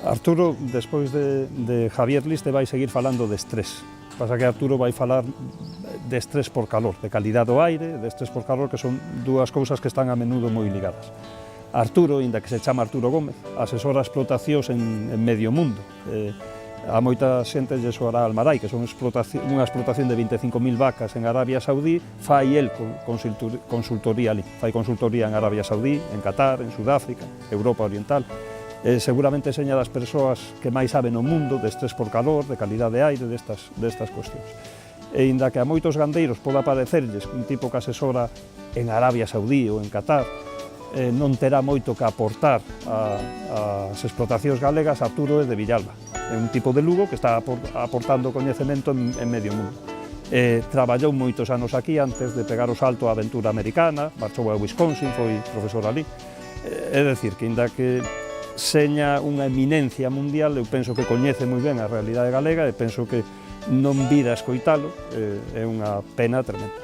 Arturo, despois de Javier Liste, vai seguir falando de estrés. Pasa que Arturo vai falar de estrés por calor, de calidade do aire, de estrés por calor, que son dúas cousas que están a menudo moi ligadas. Arturo, inda que se chama Arturo Gómez, asesora explotacións en medio mundo. A moita xente lle soará Almarai, que son unha explotación de 25.000 vacas en Arabia Saudí, fai el consultoría ali, fai consultoría en Arabia Saudí, en Qatar, en Sudáfrica, Europa Oriental. Seguramente seña das persoas que máis saben no mundo de estrés por calor, de calidade de aire, destas cuestións. E inda que a moitos gandeiros poda parecerlles un tipo que asesora en Arabia Saudí ou en Qatar, non terá moito que aportar ás explotacións galegas. Arturo é de Villalba, é un tipo de Lugo que está aportando coñecemento en medio mundo. Traballou moitos anos aquí antes de pegar o salto á aventura americana, marchou a Wisconsin, foi profesor ali. É dicir, que inda que seña unha eminencia mundial, eu penso que coñece moi ben a realidade galega e penso que non vir a escoitalo é unha pena tremenda.